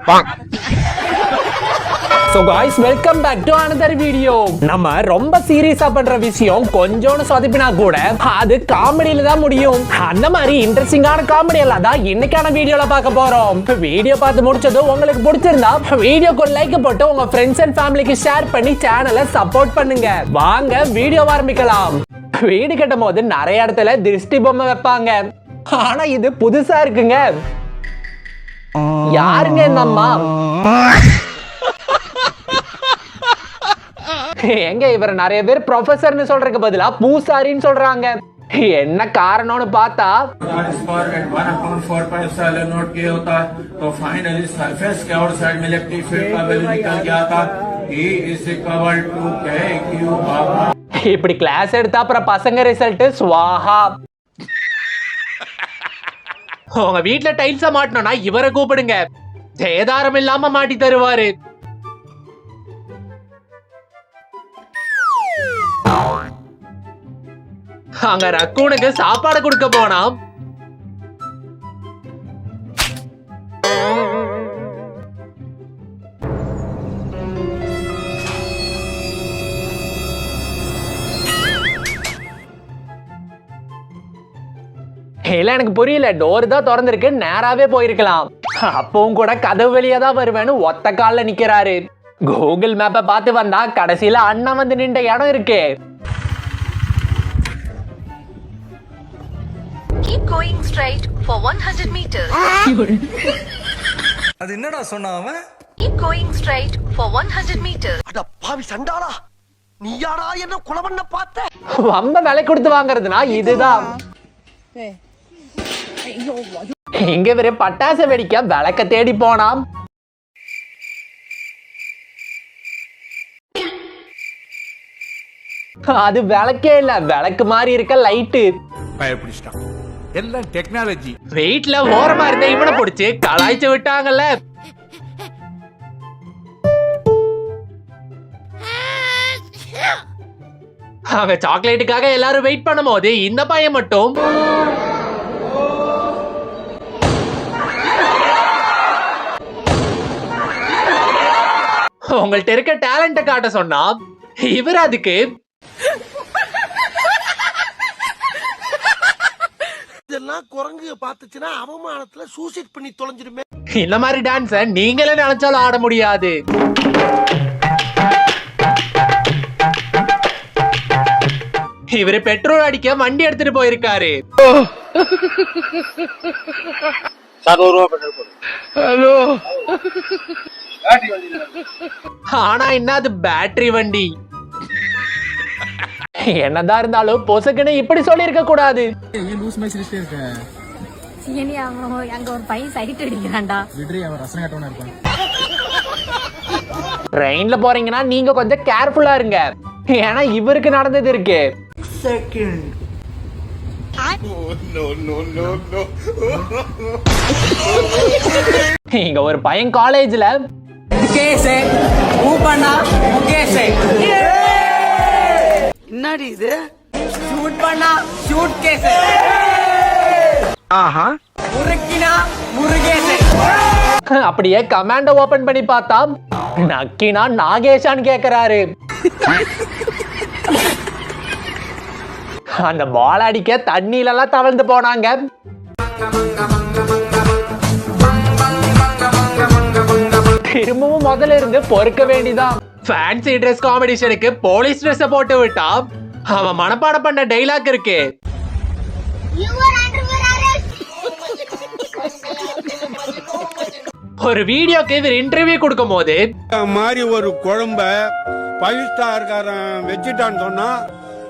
So guys, welcome back to another video. நம்ம ரொம்ப சீரியஸா பண்ற விஷயம் கொஞ்சோன்னு சொதப்பினா கூட அது காமெடியில தான் முடியும். அந்த மாதிரி இன்ட்ரெஸ்டிங்கான காமெடி எல்லாம் தான் இன்னைக்கான வீடியோல பார்க்க போறோம். வீடியோ பார்த்து முடிச்சதும் உங்களுக்கு பிடிச்சிருந்தா வீடியோக்கு லைக் போட்டு உங்க ஃப்ரெண்ட்ஸ் அண்ட் ஃபேமிலிக்கு ஷேர் பண்ணி சேனலை சப்போர்ட் பண்ணுங்க. வாங்க வீடியோ ஆரம்பிக்கலாம். வீடு கட்டும் போது நிறைய இடத்துல திருஷ்டி பொம்மை வைப்பாங்க. ஆனா இது புதுசா இருக்குங்க. யாருங்க இந்த அம்மா? எங்க இவர நிறைய பேர் ப்ரொஃபசர்னு சொல்றதுக்கு பதிலா பூசாரின்னு சொல்றாங்க. என்ன காரணம்னு பார்த்தா இப்படி கிளாஸ் எடுத்தா அப்புறம் பசங்க ரிசல்ட் ஸ்வாஹா. உங்க வீட்டுல டைல்ஸ மாட்டணும்னா இவரை கூப்பிடுங்க, சேதாரம் இல்லாம மாட்டி தருவாரு. அங்க ரக்கூனுக்கு சாப்பாடு கொடுக்க போனா இல்ல எனக்கு புரியல, டோர் தான் திறந்திருக்கு, நேராவே போயிருக்கலாம். அப்பவும் கூட கதவு வெளியே தான் வருவேன்னு ஒத்த கால்ல நிக்கிறாரு. கூகுள் மேப்பை பார்த்து வந்தா கடைசியில அண்ணன் வந்து நின்ற இடம் இருக்கு. Keep going straight for 100 meters. அது என்னடா சொன்னா அவன்? Keep going straight for 100 meters. அட பாவி சண்டாளா, நீ யாரா என்ன கொலை பண்ண பார்த்த? ரொம்ப விலை கொடுத்து வாங்குறதுனா இதுதான். இங்க வேற பட்டாசு வெடிக்க விளக்க தேடி போனாம். அது விளக்கே இல்ல, விளக்கு மாதிரி இருக்க லைட்டு. பயப்பிடிச்சிட்டான். எல்லாம் டெக்னாலஜி. வெயிட்ல ஓரமா இருந்த இவனை பிடிச்சு கலாய்ச்சி விட்டாங்கல்ல. அங்க சாக்லேட்டுக்காக எல்லாரும் வெயிட் பண்ணும் போது இந்த பையன் மட்டும் உங்கள்ட்ட இருக்க டேலண்ட காட்ட சொன்னா இவர் அதுக்கு இதெல்லாம் குரங்கு பார்த்துச்சுன்னா அவமானத்துல சூசைட் பண்ணி தொலைஞ்சிருமே. இந்த மாதிரி டான்ஸ நீங்களே நினைச்சாலும் ஆட முடியாது. இவரு பெட்ரோல் அடிக்க வண்டி எடுத்துட்டு போயிருக்காரு. ஹலோ, ஆனா என்ன அது பேட்டரி வண்டி. என்னதான் இருந்தாலும் பொசுக்குன்னு இப்படி சொல்லி இருக்க கூடாது. அங்க ஒரு பையன் சைட் அடிக்கிறான்டா. ட்ரெயின்ல போறீங்கன்னா நீங்க கொஞ்சம் கேர்ஃபுல்லா இருங்க, ஏன்னா இவருக்கு நடந்தது இருக்கு. இங்க ஒரு பையன் காலேஜ்ல என்னடி இது? ஷூட் பண்ணா ஷூட் கேஸ், ஆஹா, முறுக்கினா முருகேஸ். அப்படியே கமாண்ட ஓபன் பண்ணி பார்த்தா நக்கினா நாகேஷான்னு கேக்குறாரு. அந்த பால் அடிக்க தண்ணியில எல்லாம் தவழ்ந்து போனாங்க. திரும்பவும் முதல்ல இருந்து பொறுக்க வேண்டிதான். ஃபேன்சி ட்ரெஸ் காம்படிஷனுக்கு போலீஸ் ட்ரெஸ் போட்டு விட்டா அவன் மனப்பாடம் பண்ண டைலாக் இருக்கு. ஒரு வீடியோக்கு இவர் இன்டர்வியூ கொடுக்கும் போது மாதிரி ஒரு குழம்ப 5 ஸ்டார்காரன் வச்சுட்டான்னு சொன்னா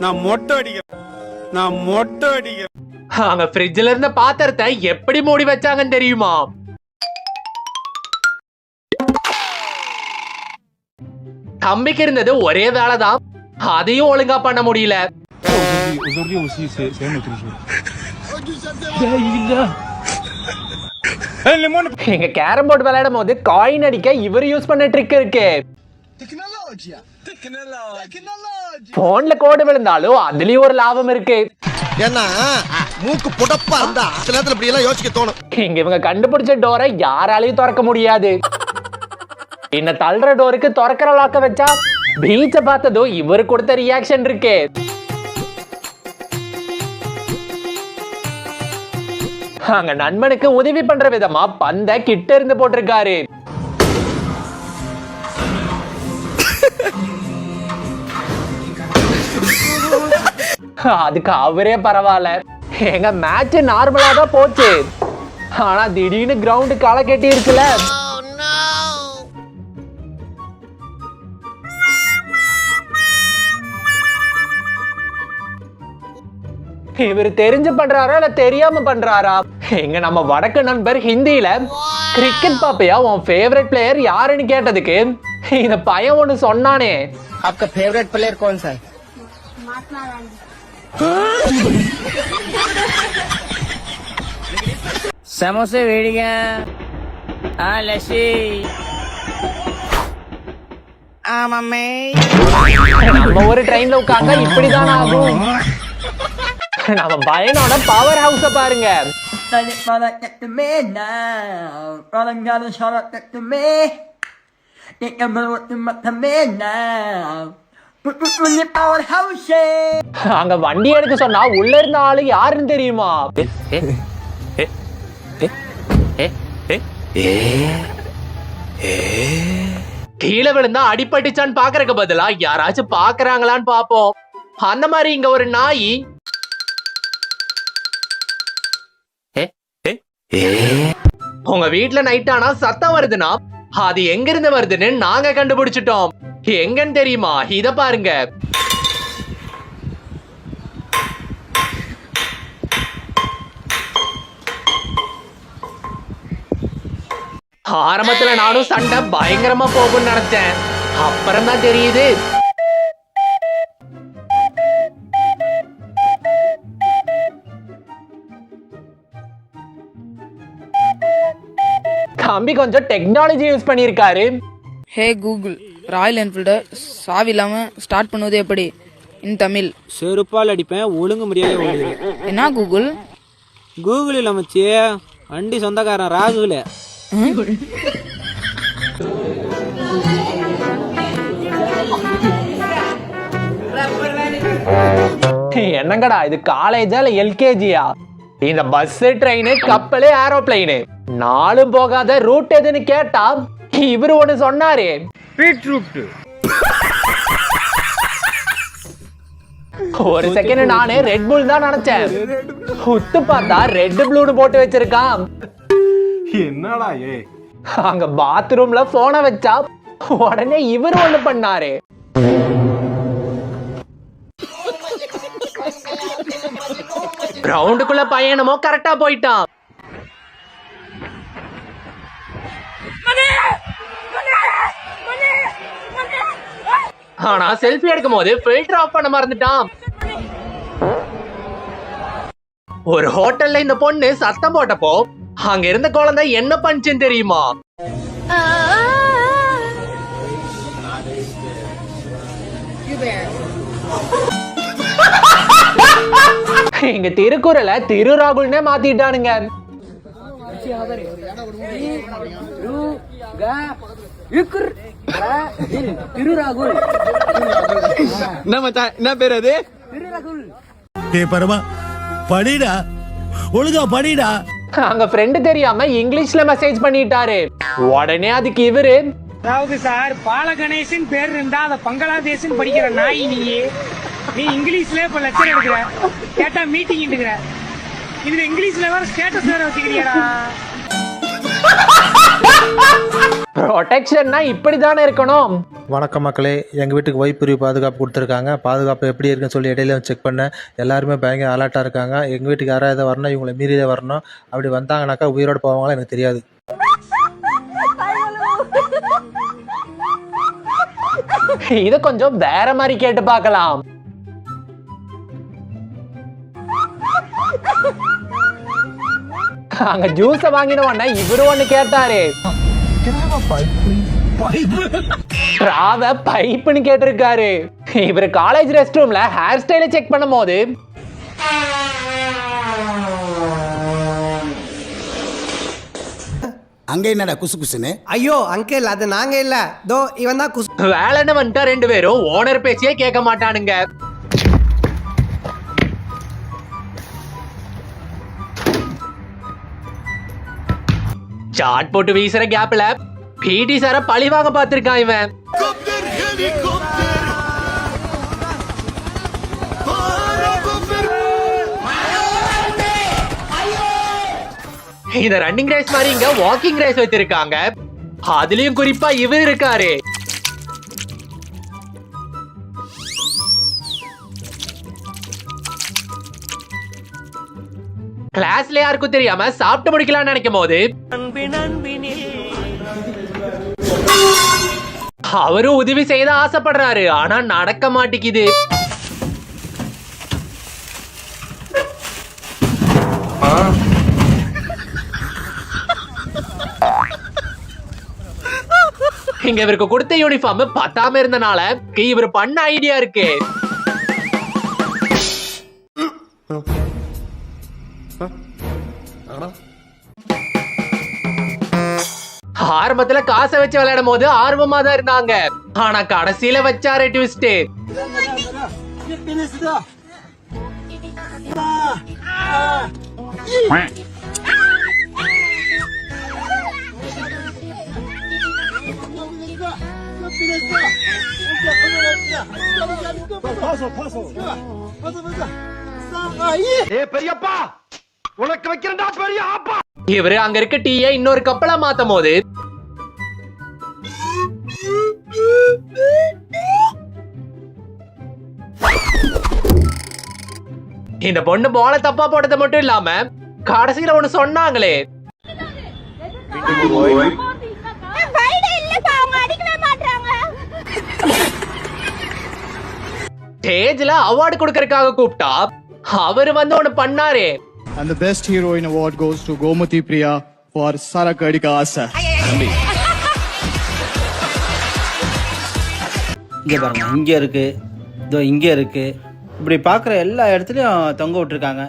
நான் மொட்டை அடிக்கிறேன். அங்க ஃப்ரிட்ஜ்ல இருந்த பாத்திரத்தை எப்படி மூடி வச்சாங்கன்னு தெரியுமா? தம்பிக்கு இருந்தது ஒரே வேலைதான், அதையும் ஒழுங்கா பண்ண முடியல. இங்க கேரம் போர்டு விளையாடும் போது காயின் அடிக்க இவர் யூஸ் பண்ண ட்ரிக் இருக்கு. போன்ல கோடு விழுந்தாலும் அதுலயும் ஒரு லாபம் இருக்கு. ஏன்னா மூக்கு புடப்பா இருந்தா சில நேரத்துல இப்படி எல்லாம் யோசிக்க தோணும். இங்க இவங்க கண்டுபிடிச்ச டோரை யாராலையும் திறக்க முடியாது. இந்த தள்ளுற டோருக்கு திறக்கிற லாக்க வச்சா பீச்ச பார்த்ததும் இவரு கொடுத்த ரியாக்ஷன் இருக்கு. அங்க நண்பனுக்கு உதவி பண்ற விதமா பந்த கிட்ட இருந்து போட்டிருக்காரு. அதுக்கு அவரே பரவாயில்ல, எங்க மேட்ச் நார்மலா தான் போச்சு, ஆனா திடீர்னு கிரவுண்ட் களை கட்டி இருக்குல்ல. இவர் தெரிஞ்சு பண்றாரா இல்ல தெரியாம பண்றாரா? எங்க நம்ம வடக்கு நண்பர் ஹிந்தியில கிரிக்கெட் பாப்பையா உன் ஃபேவரட் பிளேயர் யாருன்னு கேட்டதுக்கு இந்த பையன் ஒண்ணு சொன்னானே. आपका फेवरेट प्लेयर कौन सा है? समोसे वेड़िया लस्सी मम्मी நம்ம ஒரு ட்ரெயின்ல உட்கார்ந்தா இப்படிதான் ஆகும். நம்ம பயனோட பவர் ஹவுஸ பாருங்க. அங்க வண்டி எடுக்க சொன்னா உள்ள இருந்த ஆளு யாருன்னு தெரியுமா? கீழே விழுந்தா அடிபட்டுச்சான்னு பாக்குறதுக்கு பதிலா யாராச்சும் பாக்குறாங்களான்னு பாப்போம். அந்த மாதிரி இங்க ஒரு நாய் உங்க வீட்டுல நைட் ஆனா சத்தம் வருதுன்னா அது எங்க இருந்து வருதுன்னு நாங்க கண்டுபிடிச்சிட்டோம். எங்கன்னு தெரியுமா? இத பாருங்க. ஆரம்பத்துல நானும் சண்டை பயங்கரமா போகும்னு நினைச்சேன், அப்புறம் தான் தெரியுது தம்பி கொஞ்சம் டெக்னாலஜி யூஸ் பண்ணியிருக்காரு. ஹே கூகுள், ராயல் என்ஃபீல்டை சாவி இல்லாமல் ஸ்டார்ட் பண்ணுவது எப்படி? இன் தமிழ். செருப்பால் அடிப்பேன், ஒழுங்கு முடியாத ஓடுது. என்ன கூகுள்? கூகுள் இல்லை மச்சி, வண்டி சொந்தக்காரன் ராகுல. என்னங்கடா இது, காலேஜா இல்ல எல்கேஜியா? இந்த பஸ், ட்ரெயின், கப்பலு, ஏரோப்ளைனு நாளும் போகாத ரூட் எதுன்னு கேட்டா இவரு ஒண்ணு சொன்னாரு, பீட்ரூட். ஒரு செகண்ட் நானே ரெட் புல் தான் நினைச்சேன், உத்து பார்த்தா ரெட் ப்ளூன்னு போட்டு வச்சிருக்கான். என்னடா ஏ? அங்க பாத்ரூம்ல போனை வச்சா உடனே இவரு ஒண்ணு பண்ணாரு. கிரவுண்டுக்குள்ள பையனமோ கரெக்டா போயிட்டான். ஆனா செல்ஃபி எடுக்கும் போது ஃபில்டர் ஆஃப் பண்ண மறந்துட்டான். ஒரு ஹோட்டல்ல இந்த பொண்ணு சத்தம் போட்டப்போ அங்க இருந்த குழந்தை என்ன பண்ணுச்சுன்னு தெரியுமா? இங்க திருக்குறளை திரு ராகுல்னே மாத்திட்டானுங்க. என்ன பேர் அது? படிடா, ஒழுங்கா படிடா. அங்க ஃப்ரெண்ட் தெரியாம இங்கிலீஷ்ல மெசேஜ் பண்ணிட்டாரு. உடனே அதுக்கு இவரு, அதாவது சார், பால கணேசன் பேர் இருந்தா அத பங்களாதேசன் படிக்கிற நாய் நீ இங்கிலீஷ்ல இப்ப லெக்சர் எடுக்கிற, கேட்டா மீட்டிங் எடுக்கிற, இதுல இங்கிலீஷ்ல வேற ஸ்டேட்டஸ் வேற வச்சுக்கிறியாடா. ப்ரொடெக்ஷன்னா இப்படிதானே இருக்கணும். வணக்கம் மக்களே, எங்கள் வீட்டுக்கு வைப்பிரிவு பாதுகாப்பு கொடுத்துருக்காங்க. பாதுகாப்பு எப்படி இருக்குன்னு சொல்லி இடையில செக் பண்ணேன். எல்லாருமே பயங்கர அலர்ட்டாக இருக்காங்க. எங்கள் வீட்டுக்கு யாராவது வரணும், இவங்களை மீறியே வரணும். அப்படி வந்தாங்கனாக்கா உயிரோடு போவாங்களா எனக்கு தெரியாது. இத கொஞ்சம் வேற மாதிரி கேட்டு பார்க்கலாம். அங்க ஜூஸ வாங்கின உடனே இவரு ஒண்ணு கேட்டாரு, ராவ பைப்புன்னு கேட்டிருக்காரு. இவரு காலேஜ் ரெஸ்ட் ரூம்ல ஹேர் ஸ்டைல செக் பண்ணும் போது அங்க என்னடா குசு குசுன்னு? ஐயோ அங்கிள் அது நாங்க இல்ல, தோ இவன் தான் குசு. வேலைன்னு வந்துட்டா ரெண்டு பேரும் ஓனர் பேச்சையே கேட்க மாட்டானுங்க. சாட் போட்டு வீசுற கேப்ல பிடி சார பழி வாங்க பாத்திருக்கான் இவன். இந்த ரன்னிங் ரேஸ் மாதிரி இங்க வாக்கிங் ரேஸ் வச்சிருக்காங்க. அதுலயும் குறிப்பா இவர் இருக்காரு. கிளாஸ்ல யாருக்கும் தெரியாம சாப்பிட்டு முடிக்கலாம்னு நினைக்கும் போது அவரும் உதவி செய்த ஆசைப்படுறாரு. ஆனா நடக்க மாட்டேங்குது. இங்க இவருக்கு கொடுத்த யூனிஃபார்ம் பத்தாம இருந்தனால இவர் பண்ண ஐடியா இருக்கு. ஆரம்பத்துல காசை வச்சு விளையாடும் போது ஆர்வமா தான் இருந்தாங்க. ஆனா கடைசியில வச்சாரு ட்விஸ்ட். பெரியப்பா உனக்கு வைக்கிறா பெரிய ஆப்பா. இவரு அங்க இருக்க டீயை இன்னொரு கப்பலா மாத்தும் போது இந்த பொண்ணு போல தப்பா போட்டது மட்டும் இல்லாம கடைசியில ஒண்ணு சொன்னாங்களே, ஸ்டேஜ்ல அவார்டு கொடுக்கறதுக்காக கூப்பிட்டா அவரு வந்து ஒண்ணு பண்ணாரே. And the best heroine award goes to Gomathi Priya for Sarakadika Asa. இங்க பாருங்க, இங்க இருக்கு, இதோ இங்க இருக்கு, இப்படி பாக்குற எல்லா இடத்துலயும் தொங்க விட்டுருக்காங்க.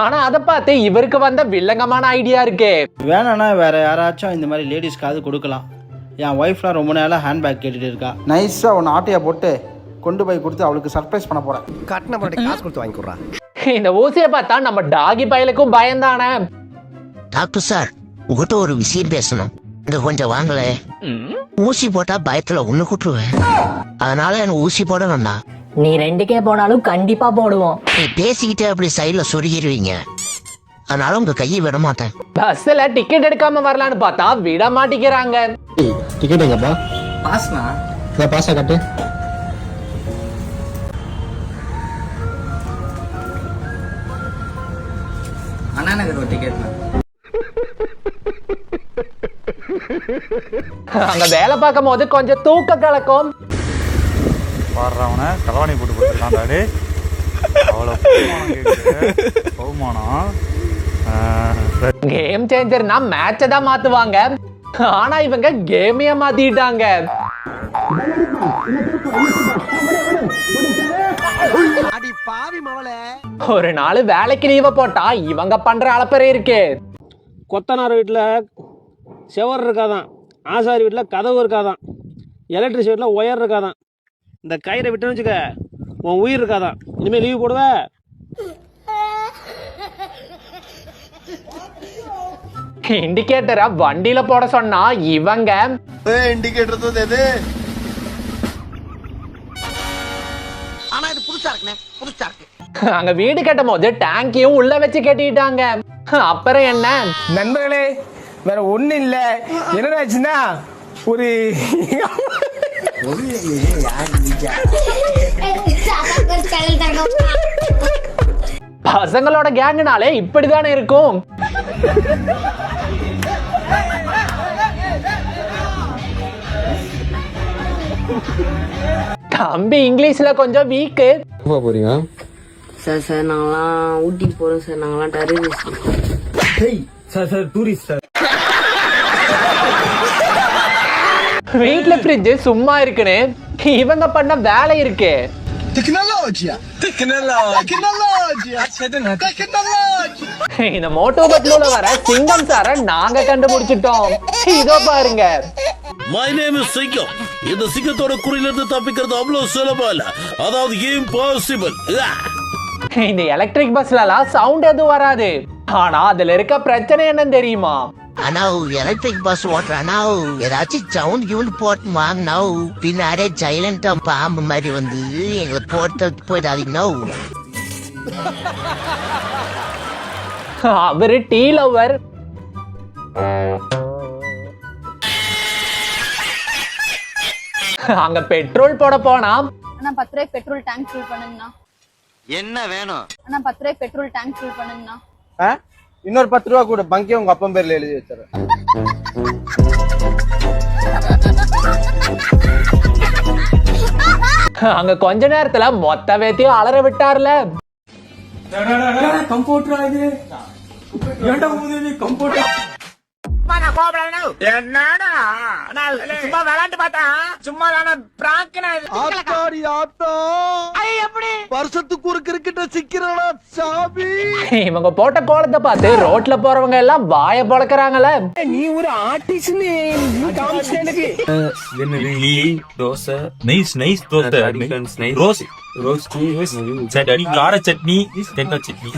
ஆனா அத பார்த்து இவருக்கு வந்த வில்லங்கமான ஐடியா இருக்கு. வேணாம்னா வேற யாராச்சும் இந்த மாதிரி லேடிஸ்க்காவது கொடுக்கலாம். என் ஒய்ஃப்லாம் ரொம்ப நேரம் ஹேண்ட்பேக் கேட்டுட்டு இருக்கா. நைஸா ஒன்று ஆட்டையா போட்டு கொண்டு போய் கொடுத்து அவளுக்கு சர்ப்ரைஸ் பண்ண போறேன். கட்டண போட்டு காசு கொடுத்து வாங்கி கொடுறா. இந்த ஊசியை பார்த்தா நம்ம டாகி பயலுக்கும் பயந்தானே. டாக்டர் சார், உங்ககிட்ட ஒரு விஷயம் பேசணும். இங்க கொஞ்சம் வாங்கல. ஊசி போட்டா பயத்துல ஒண்ணு கூட்டுருவேன். அதனால எனக்கு ஊசி போட வேண்டாம். நீ 2K போனாலும் கண்டிப்பா போடுவோம். நீ பேசிக்கிட்டே அப்படி சைட்ல சொருகிடுவீங்க. அதனால உங்க கையை விட மாட்டேன். பஸ்ல டிக்கெட் எடுக்காம வரலான்னு பார்த்தா விட மாட்டேங்கிறாங்க. டிக்கெட் எங்கப்பா? பாஸ்னா பாஸா கட்டு. அண்ணா நகர் ஒரு டிக்கெட். அங்க வேலை பார்க்கும் போது கொஞ்சம் தூக்க கலக்கும். பாடுறவன கலவாணி போட்டு கொடுத்துருக்காண்டாடி. அவ்வளோ பகுமானம். கேம் சேஞ்சர்னா மேட்சை தான் மாத்துவாங்க. ஆனா இவங்க கேமைய மாத்திட்டாங்க. அடி பாவி மவளே. ஒரு நாள் வேலைக்கு லீவ போட்டா இவங்க பண்ற அளப்பறை இருக்கு. கொத்தனார் வீட்டில் செவர் இருக்காதான், ஆசாரி வீட்டில் கதவு இருக்காதான், எலக்ட்ரிக் வீட்டில் ஒயர் இருக்காதான். இந்த கயிறை விட்டுன்னு வச்சுக்க, உன் உயிர் இருக்காதான். இனிமேல் லீவ் போடுவ. இண்டிகேட்டரை வண்டியில போட சொன்னா இவங்க இண்டிகேட்டர் எது? ஆனா இது புதுசா இருக்குனே, புதுசா இருக்கு. அங்க வீடு கட்டும் போது டேங்கியும் உள்ள வச்சு கட்டிட்டாங்க. அப்புறம் என்ன நண்பர்களே, வேற ஒண்ணு இல்ல. என்னடாச்சுன்னா ஒரு பசங்களோட கேங்குனாலே இப்படிதானே இருக்கும். தம்பி இங்கிலீஷ்ல கொஞ்சம் வீக்கு. போறீங்க சார் சார் நாங்களாம் ஊட்டிக்கு போறோம் சார். நாங்களாம் டெரரிஸ்ட். Sir tourist sir. வீட்டுல ஃப்ரிட்ஜ் சும்மா இருக்குன்னு இவங்க பண்ண வேலை இருக்கு. இந்த மோட்டோ பட்லூல வர சிங்கம் சார நாங்க கண்டுபிடிச்சிட்டோம். இதோ பாருங்க. My name is சிங்கம். இந்த சிங்கத்தோட குறியிலிருந்து தப்பிக்கிறது அவ்வளவு சுலபம் இல்ல, அதாவது impossible. இந்த எலக்ட்ரிக் பஸ்லலாம் சவுண்ட் எதுவும் வராது. ஆனா அதுல இருக்க பிரச்சனை என்னன்னு தெரியுமா? ஆனா எலக்ட்ரிக் பஸ் ஓட்டுறானா ஏதாச்சும் சவுண்ட் கிவுண்ட் போட்டு வாங்கினா பின்னாடியே சைலண்டா பாம்பு மாதிரி வந்து எங்களை போட்டு போயிடாதீங்கன்னா. அவரு டீ லவர். அங்க பெட்ரோல் போட போனா, அண்ணா 10 ரூபாய் பெட்ரோல் டேங்க் ஃபில் பண்ணுங்கண்ணா. என்ன வேணும்? அண்ணா 10 ரூபாய் பெட்ரோல் டேங்க் ஃபில் பண்ணுங்கண்ணா. இன்னொரு 10 ரூபா கூட பங்கே உங்க அப்பா பேர்ல எழுதி வச்சிடறேன். அங்க கொஞ்ச நேரத்துல மொத்த வேத்தையும் அலற விட்டார்ல. வருஷத்துக்கு ஒரு கிரிக்கெட்ட சிக்கிறடா சாமி. இவங்க போட்ட கோலத்தை பார்த்து ரோட்ல போறவங்க எல்லாம் வாய பொளக்குறாங்கல்ல. நீ ஒரு artist dosa nice nice dosa rose rose chutney கார சட்னி தேங்காய் சட்னி.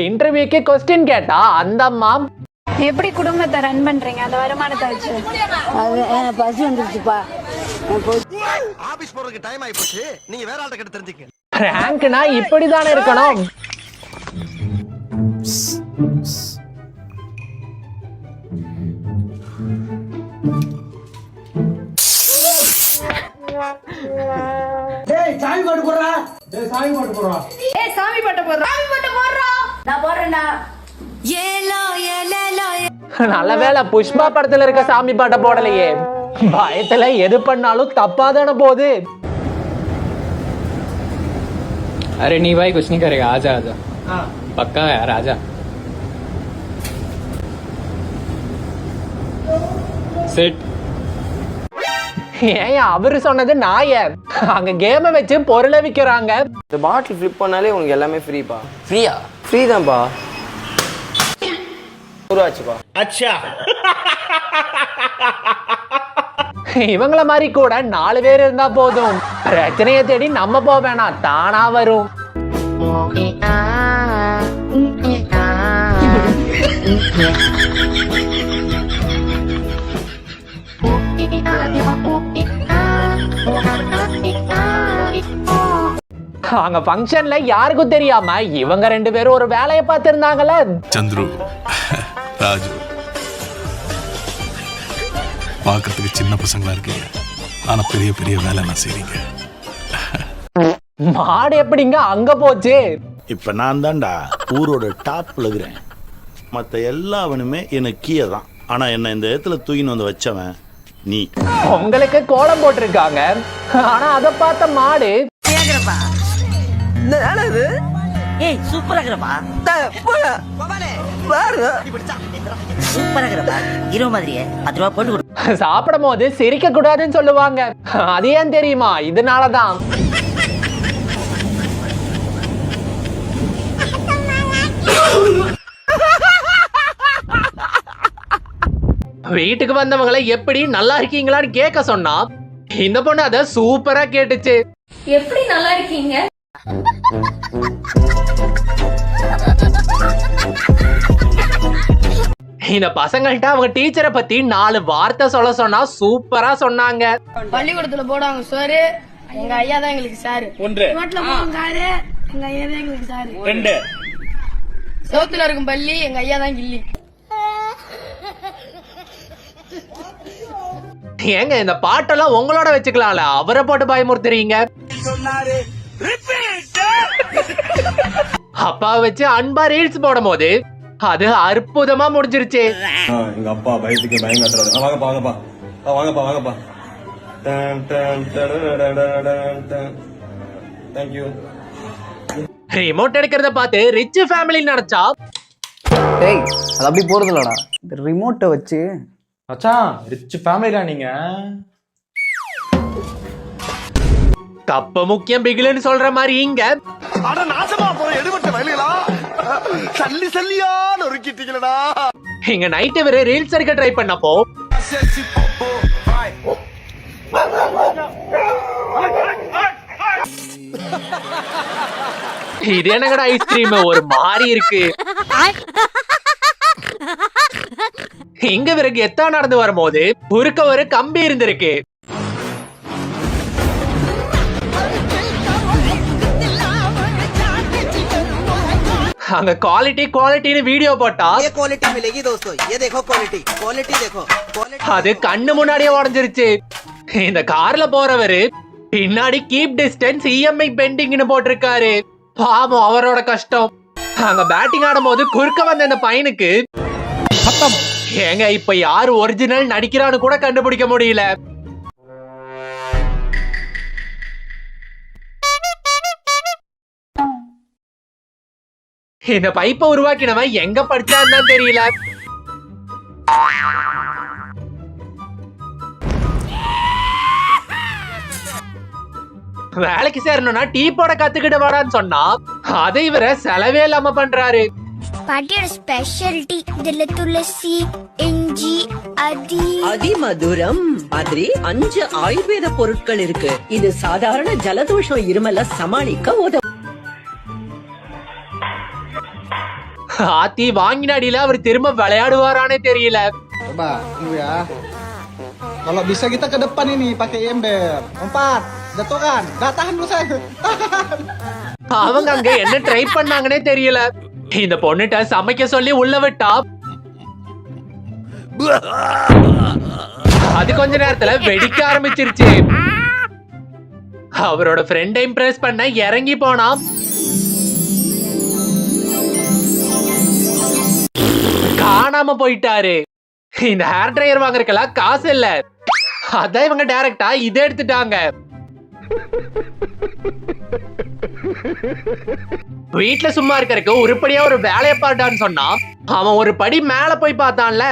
இன்டர்வியூக்கு கொஸ்டின் கேட்டா அந்த அம்மா, எப்படி குடும்பத்தை ரன் பண்றீங்க அந்த வருமானத்தை வச்சு? அது பசி வந்துருச்சுப்பா. ஆபீஸ் போறதுக்கு டைம் ஆயி போச்சு, நீங்க வேற ஆள்கிட்ட கிட்ட தெரிஞ்சுக்க. ரேங்க்னா இப்படிதானே இருக்கணும். சாமி பாட்டு போடுறா. சாமி பாட்டு போடுறா. சாமி பாட்டு போடுறோம். நான் போடுறேன்டா. நல்ல வேளை புஷ்பா படத்துல இருக்க சாமி பாட்ட போடலையே. பயத்துல எது பண்ணாலும் தப்பாதான போகுது. अरे नहीं भाई कुछ नहीं करेगा आजा आजा पक्का यार आजा सेट. ஏன் அவரு சொன்னது நாய. அங்க கேம வச்சு பொருளை விக்கிறாங்க. இந்த பாட்டில் ஃபிளிப் பண்ணாலே உங்களுக்கு எல்லாமே ஃப்ரீப்பா. ஃப்ரீயா? ஃப்ரீ தான்ப்பா. ரூபாச்சுப்பா. அச்சா. இவங்கள மாதிரி கூட 4 பேர் இருந்தா போதும். பிரச்சனையை தேடி நம்ம போக வேணாம், தானா வரும். அங்க ஃபங்க்ஷன்ல யாருக்கும் தெரியாம இவங்க 2 பேரும் ஒரு வேலையை பார்த்திருந்தாங்கல்ல. சந்துரு ராஜு பார்க்கறதுக்கு சின்ன பசங்களா இருக்கீங்க, ஆனா பெரிய பெரிய வேலை நான் செய்றீங்க. மாடு எப்படிங்க அங்க போச்சு? இப்ப நான் தான்டா ஊரோட டாப்ல இருக்கிறேன். மத்த எல்லாவனுமே எனக்கு கீழே தான். ஆனா என்ன இந்த இடத்துல தூக்கின்னு வந்து வச்சவன் நீ. உங்களுக்கு கோலம் போட்டிருக்காங்க, ஆனா அத பார்த்த மாடு ஏய் சூப்பரா இருக்கறப்பா. சூப்பரா இருக்கறப்பா. ஹீரோ மாதிரியே 10 ரூபாய் போட்டு கொடு. சாப்பிடும் போது சிரிக்க கூடாதுன்னு சொல்லுவாங்க. அது ஏன் தெரியுமா? இதனாலதான். வீட்டுக்கு வந்தவங்களை எப்படி நல்லா இருக்கீங்களான்னு கேட்க சொன்னா இந்த பொண்ணு அத சூப்பரா கேட்டுச்சு. எப்படி நல்லா இருக்கீங்க? இந்த பசங்கள்ட்ட அவங்க டீச்சரை பத்தி 4 வார்த்தை சொல்ல சொன்னா சூப்பரா சொன்னாங்க. பள்ளிக்கூடத்துல போடுவாங்க சோறு, எங்க ஐயா தான் எங்களுக்கு சாரு. ரோட்ல போடுவாங்க எங்க ஐயா தான் எங்களுக்கு சாரு. 2 சோத்துல இருக்கும் பள்ளி, எங்க ஐயா தான் கில்லி. ஏங்க இந்த பாட்டெல்லாம் உங்களோட வச்சுக்கலாம்ல, அவரை போட்டு பயமுறுத்துறீங்க. அப்பா வச்சு அன்பா ரீல்ஸ் போடும் போது அது அற்புதமா முடிஞ்சிருச்சு. எங்க அப்பா பயத்துக்கு பயங்கறாரு. வாங்கப்பா வாங்கப்பா வாங்கப்பா வாங்கப்பா. Thank you. ரிமோட் எடுக்கிறத பார்த்து ரிச் ஃபேமிலி நினைச்சா, டேய் அது அப்படி போறது இல்லடா. இந்த ரிமோட்டை வச்சு மச்சான் ரிச் ஃபேமிலிடா நீங்க. கப்ப முக்கியம் பிகிலுன்னு சொல்ற மாதிரி இங்க அட நாசமா போற எடுபட்ட வயலுகளா சல்லி சல்லியா நொறுக்கிட்டீங்களடா. இங்க நைட் இவரு ரீல்ஸ் எடுக்க ட்ரை பண்ணப்போ இது என்னங்கடா ஐஸ்கிரீம் ஒரு மாதிரி இருக்கு. இங்க இவருக்கு எத்தனை நடந்து வரும்போது குறுக்க ஒரு கம்பி இருந்திருக்கு. அங்க குவாலிட்டின்னு வீடியோ போட்டா क्वालिटी मिलेगी दोस्तों, ये देखो क्वालिटी देखो அது கண்ணு முன்னாடியே உடஞ்சிருச்சு. இந்த கார்ல போறவரு பின்னாடி கீப் டிஸ்டன்ஸ் இஎம்ஐ பெண்டிங்னு போட்டிருக்காரு. பாவம் அவரோட கஷ்டம். அங்க பேட்டிங் ஆடும் போது குறுக்க வந்த இந்த பையனுக்கு ஏங்க இப்ப யாரு ஒரிஜினல் நடிக்கிறான்னு கூட கண்டுபிடிக்க முடியல. இந்த பைப்பை உருவாக்கினவன் எங்க படிச்சான்னு தெரியல. வேலைக்கு சேரணும்னா டீ போட கத்துக்கிட்டு வாடான்னு சொன்னா அதை இவர செலவே இல்லாம பண்றாரு. பாட்டியோட ஸ்பெஷாலிட்டி இதுல துளசி, இஞ்சி, அதிமதுரம் மாதிரி 5 ஆயுர்வேத பொருட்கள் இருக்கு. இது சாதாரண ஜலதோஷம் இருமல சமாளிக்க உதவும். ஆத்தி வாங்கின அடியில அவர் திரும்ப விளையாடுவாரானே தெரியல. Kalau bisa kita ke depan ini pakai ember. 4. Jatuh kan? Gak tahan lu saya. அவங்க அங்க என்ன ட்ரை பண்ணாங்கன்னே தெரியல. இந்த பொண்ணுட்ட சமைக்க சொல்லி உள்ள விட்டா அது கொஞ்ச நேரத்துல வெடிக்க ஆரம்பிச்சிருச்சு. அவரோட ஃப்ரெண்டை இம்ப்ரெஸ் பண்ண இறங்கி போனா காணாம போயிட்டாரு. இந்த ஹேர் ட்ரையர் வாங்குறதுக்கெல்லாம் காசு இல்ல, அதான் இவங்க டைரக்டா இதை எடுத்துட்டாங்க. வீட்டுல சும்மா இருக்கறதுக்கு உருப்படியா ஒரு வேலையை பாட்டான்னு சொன்னா அவன் ஒரு படி மேல போய் பார்த்தான்ல.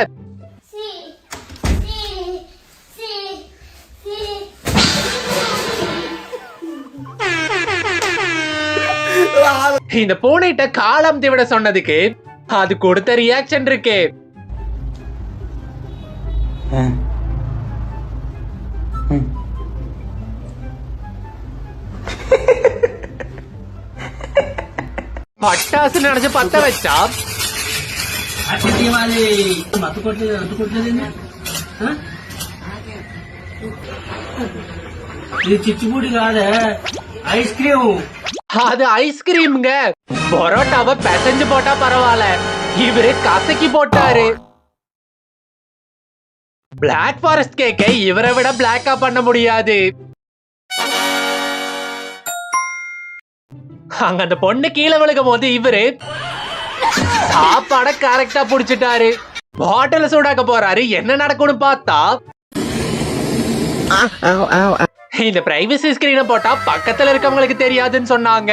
இந்த பூனைட்ட காலம் விட சொன்னதுக்கு அது கொடுத்த ரியாக்ஷன் இருக்கு. பட்டாசு நினைச்சு பத்த வச்சா చిచ్చుబుడి కాదే ஐஸ்கிரீம். அது ஐஸ்கிரீம்ங்க. பரோட்டாவை பிசைஞ்சு போட்டா பரவாயில்ல, இவரு கசக்கி போட்டாரு. பிளாக் ஃபாரஸ்ட் கேக்கை இவரை விட பிளாக்கா பண்ண முடியாது. அங்க அந்த பொண்ணு கீழே விழுகும் போது இவரு சாப்பாட கரெக்டா புடிச்சிட்டாரு. பாட்டில சூடாக்க போறாரு. என்ன நடக்கும்னு பார்த்தா இந்த பிரைவசி ஸ்கிரீனை போட்டா பக்கத்துல இருக்கவங்களுக்கு தெரியாதுன்னு சொன்னாங்க.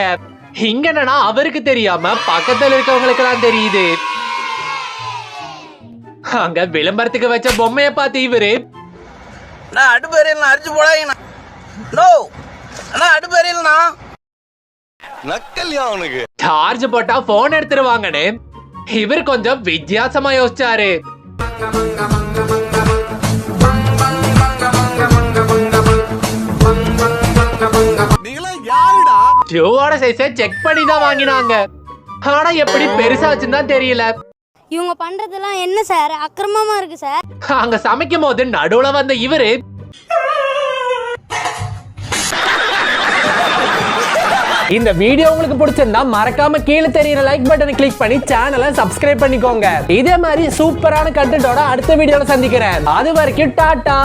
இங்க என்னன்னா அவருக்கு தெரியாம பக்கத்துல இருக்கவங்களுக்கு எல்லாம் தெரியுது. அங்க விளம்பரத்துக்கு வச்ச பொம்மைய பார்த்து இவரு அடுப்பேரியல் அரிச்சு போடாங்கண்ணா. நோ அண்ணா அடுப்பேரியல்ண்ணா நக்கல்யா அவனுக்கு. சார்ஜ் போட்டா போன் எடுத்துருவாங்கன்னு இவர் கொஞ்சம் வித்தியாசமா யோசிச்சாரு. ஷூவோட சைஸை செக் பண்ணி தான் வாங்கினாங்க. ஆனா எப்படி பெருசாச்சுன்னு தான் தெரியல. இவங்க பண்றதெல்லாம் என்ன சார் அக்கிரமமா இருக்கு சார். அங்க சமைக்கும் போது நடுவுல வந்த இவரு இந்த வீடியோ உங்களுக்கு பிடிச்சிருந்தா மறக்காம கீழே தெரியுற லைக் பட்டனை கிளிக் பண்ணி சேனலை சப்ஸ்கிரைப் பண்ணிக்கோங்க. இதே மாதிரி சூப்பரான கண்டென்ட்டோட அடுத்த வீடியோல சந்திக்கிறேன். அது வரைக்கும் டாடா.